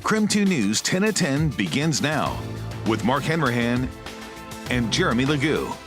KREM 2 News 10 at 10 begins now with Mark Henrahan and Jeremy Legoo.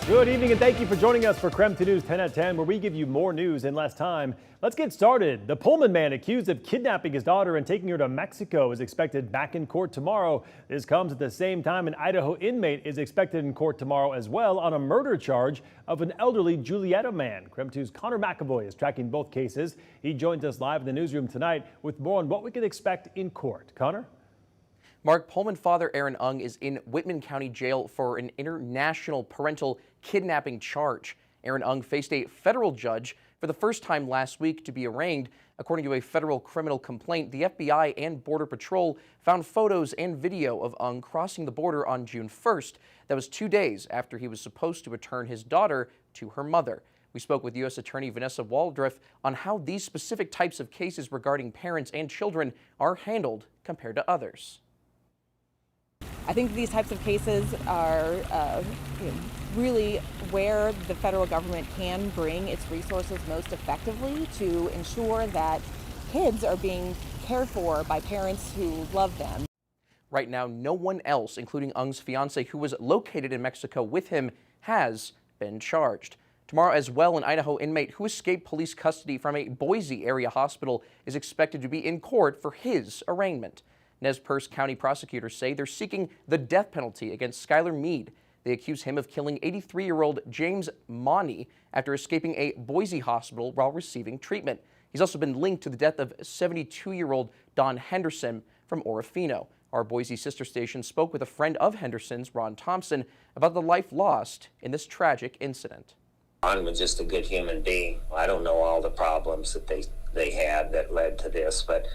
Good evening and thank you for joining us for KREM 2 News 10 at 10, where we give you more news in less time. Let's get started. The Pullman man accused of kidnapping his daughter and taking her to Mexico is expected back in court tomorrow. This comes at the same time an Idaho inmate is expected in court tomorrow as well on a murder charge of an elderly Julietta man. KREM 2's Connor McAvoy is tracking both cases. He joins us live in the newsroom tonight with more on what we can expect in court. Connor? Mark, Pullman father Aaron Ung is in Whitman County Jail for an international parental kidnapping charge. Aaron Ung faced a federal judge for the first time last week to be arraigned. According to a federal criminal complaint, the FBI and Border Patrol found photos and video of Ung crossing the border on June 1st. That was 2 days after he was supposed to return his daughter to her mother. We spoke with U.S. Attorney Vanessa Waldriff on how these specific types of cases regarding parents and children are handled compared to others. I think these types of cases are really where the federal government can bring its resources most effectively to ensure that kids are being cared for by parents who love them. Right now, no one else, including Ung's fiance, who was located in Mexico with him, has been charged. Tomorrow as well, an Idaho inmate who escaped police custody from a Boise area hospital is expected to be in court for his arraignment. Nez Perce County prosecutors say they're seeking the death penalty against Skylar Meade. They accuse him of killing 83-year-old James Money after escaping a Boise hospital while receiving treatment. He's also been linked to the death of 72-year-old Don Henderson from Orofino. Our Boise sister station spoke with a friend of Henderson's, Ron Thompson, about the life lost in this tragic incident. Don was just a good human being. I don't know all the problems that they had that led to this, but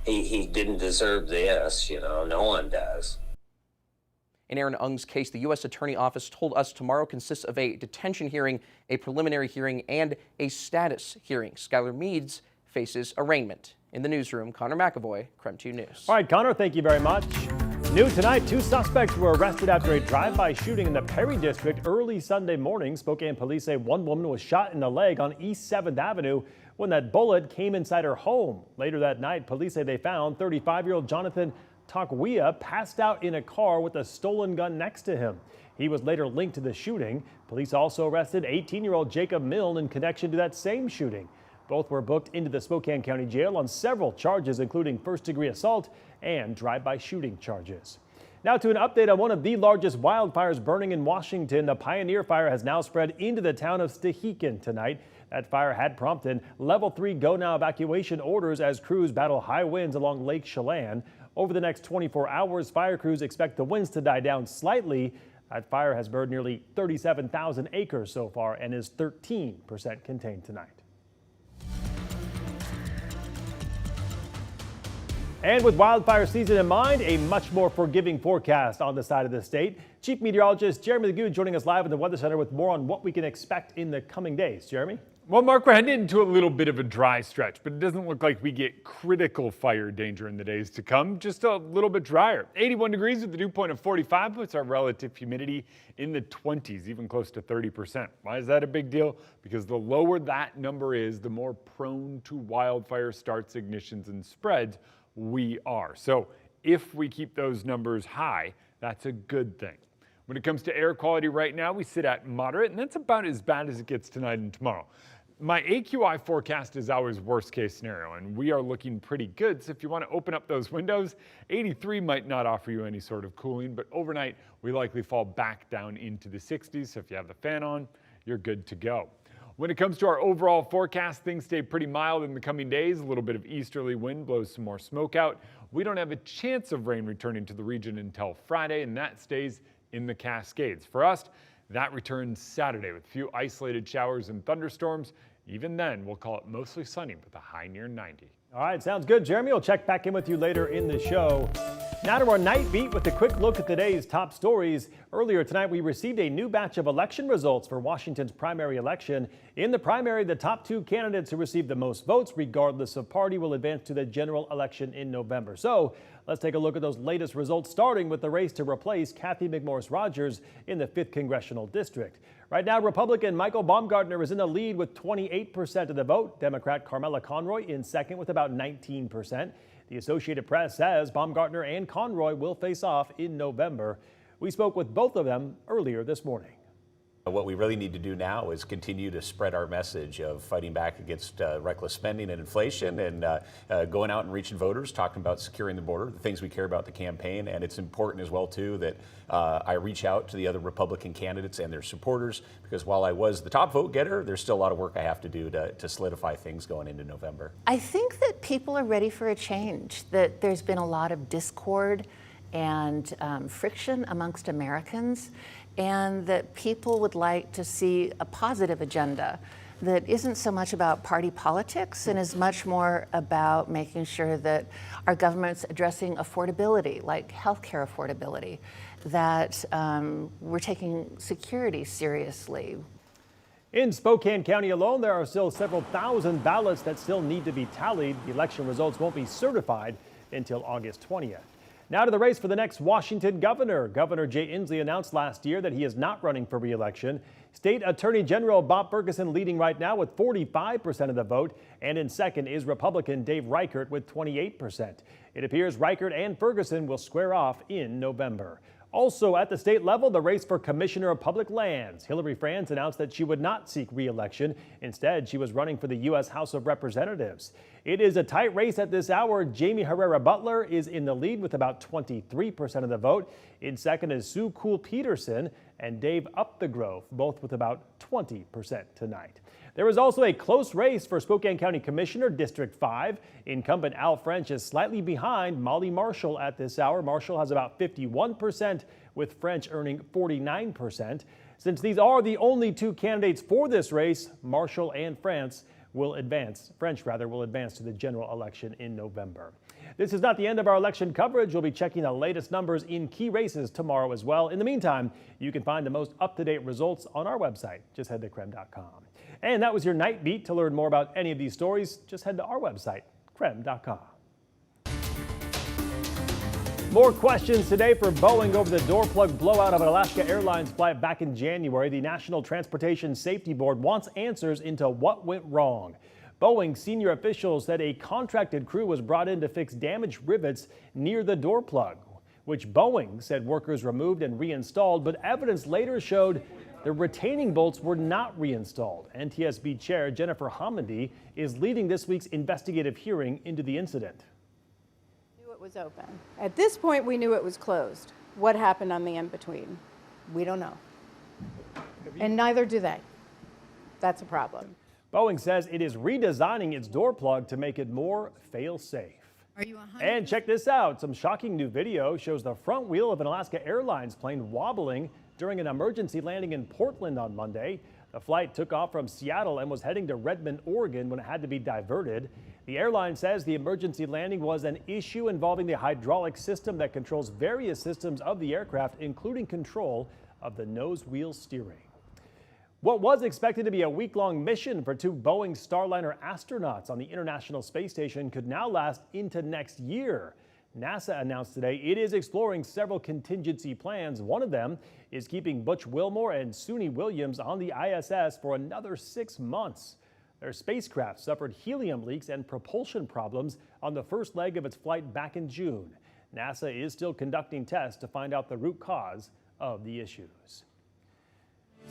he didn't deserve this, no one does. In Aaron Ung's case, the U.S. Attorney Office told us tomorrow consists of a detention hearing, a preliminary hearing, and a status hearing. Skylar Meades faces arraignment. In the newsroom, Connor McAvoy, KREM 2 News. All right, Connor, thank you very much. New tonight, 2 suspects were arrested after a drive-by shooting in the Perry district early Sunday morning. Spokane police say one woman was shot in the leg on East 7th Avenue when that bullet came inside her home. Later that night, police say they found 35-year-old Jonathan Takwia passed out in a car with a stolen gun next to him. He was later linked to the shooting. Police also arrested 18-year-old Jacob Milne in connection to that same shooting. Both were booked into the Spokane County Jail on several charges, including first-degree assault and drive-by shooting charges. Now to an update on one of the largest wildfires burning in Washington. The Pioneer Fire has now spread into the town of Stehekin tonight. That fire had prompted level 3 go-now evacuation orders as crews battle high winds along Lake Chelan. Over the next 24 hours, fire crews expect the winds to die down slightly. That fire has burned nearly 37,000 acres so far and is 13% contained tonight. And with wildfire season in mind, a much more forgiving forecast on the side of the state. Chief Meteorologist Jeremy Legoo joining us live at the Weather Center with more on what we can expect in the coming days. Jeremy? Well, Mark, we're heading into a little bit of a dry stretch, but it doesn't look like we get critical fire danger in the days to come, just a little bit drier. 81 degrees with the dew point of 45 puts our relative humidity in the 20s, even close to 30%. Why is that a big deal? Because the lower that number is, the more prone to wildfire starts, ignitions, and spreads we are. So if we keep those numbers high, that's a good thing. When it comes to air quality right now, we sit at moderate, and that's about as bad as it gets tonight and tomorrow. My AQI forecast is always worst case scenario, and we are looking pretty good. So if you want to open up those windows, 83 might not offer you any sort of cooling, but overnight we likely fall back down into the 60s. So if you have the fan on, you're good to go. When it comes to our overall forecast, things stay pretty mild in the coming days. A little bit of easterly wind blows some more smoke out. We don't have a chance of rain returning to the region until Friday, and that stays in the Cascades. For us, that returns Saturday with a few isolated showers and thunderstorms. Even then, we'll call it mostly sunny with a high near 90. All right, sounds good, Jeremy. We'll check back in with you later in the show. Now to our night beat with a quick look at today's top stories. Earlier tonight, we received a new batch of election results for Washington's primary election. In the primary, the top 2 candidates who received the most votes, regardless of party, will advance to the general election in November. So let's take a look at those latest results, starting with the race to replace Kathy McMorris Rodgers in the 5th Congressional District. Right now, Republican Michael Baumgartner is in the lead with 28% of the vote. Democrat Carmela Conroy in second with about 19%. The Associated Press says Baumgartner and Conroy will face off in November. We spoke with both of them earlier this morning. What we really need to do now is continue to spread our message of fighting back against reckless spending and inflation, and going out and reaching voters, talking about securing the border, the things we care about the campaign. And it's important as well, too, that I reach out to the other Republican candidates and their supporters, because while I was the top vote getter, there's still a lot of work I have to do to solidify things going into November. I think that people are ready for a change, that there's been a lot of discord and friction amongst Americans, and that people would like to see a positive agenda that isn't so much about party politics and is much more about making sure that our government's addressing affordability, like healthcare affordability, that we're taking security seriously. In Spokane County alone, there are still several thousand ballots that still need to be tallied. The election results won't be certified until August 20th. Now to the race for the next Washington governor. Governor Jay Inslee announced last year that he is not running for re-election. State Attorney General Bob Ferguson leading right now with 45% of the vote. And in second is Republican Dave Reichert with 28%. It appears Reichert and Ferguson will square off in November. Also at the state level, the race for Commissioner of Public Lands. Hillary Franz announced that she would not seek re-election. Instead, she was running for the U.S. House of Representatives. It is a tight race at this hour. Jamie Herrera Butler is in the lead with about 23% of the vote. In second is Sue Cool Peterson and Dave Upthegrove, both with about 20% tonight. There is also a close race for Spokane County Commissioner District 5. Incumbent Al French is slightly behind Molly Marshall at this hour. Marshall has about 51%, with French earning 49%. Since these are the only two candidates for this race, Marshall and French will advance to the general election in November. This is not the end of our election coverage. We'll be checking the latest numbers in key races tomorrow as well. In the meantime, you can find the most up-to-date results on our website. Just head to KREM.com. And that was your Night Beat. To learn more about any of these stories, just head to our website, KREM.com. More questions today for Boeing over the door plug blowout of an Alaska Airlines flight back in January. The National Transportation Safety Board wants answers into what went wrong. Boeing senior officials said a contracted crew was brought in to fix damaged rivets near the door plug, which Boeing said workers removed and reinstalled, but evidence later showed the retaining bolts were not reinstalled. NTSB Chair Jennifer Homendy is leading this week's investigative hearing into the incident. Knew it was open. At this point, we knew it was closed. What happened on the in-between? We don't know. And neither do they. That's a problem. Boeing says it is redesigning its door plug to make it more fail-safe. And check this out. Some shocking new video shows the front wheel of an Alaska Airlines plane wobbling during an emergency landing in Portland on Monday. The flight took off from Seattle and was heading to Redmond, Oregon when it had to be diverted. The airline says the emergency landing was an issue involving the hydraulic system that controls various systems of the aircraft, including control of the nose wheel steering. What was expected to be a week-long mission for two Boeing Starliner astronauts on the International Space Station could now last into next year. NASA announced today it is exploring several contingency plans. One of them is keeping Butch Wilmore and Suni Williams on the ISS for another 6 months. Their spacecraft suffered helium leaks and propulsion problems on the first leg of its flight back in June. NASA is still conducting tests to find out the root cause of the issues.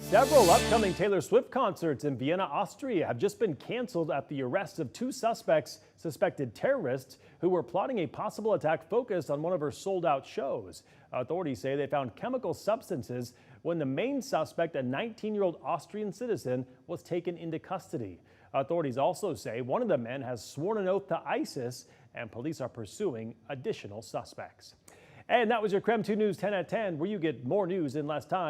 Several upcoming Taylor Swift concerts in Vienna, Austria have just been canceled after the arrest of two suspected terrorists who were plotting a possible attack focused on one of her sold-out shows. Authorities say they found chemical substances when the main suspect, a 19-year-old Austrian citizen, was taken into custody. Authorities also say one of the men has sworn an oath to ISIS, and police are pursuing additional suspects. And that was your KREM 2 News 10 at 10, where you get more news in less time.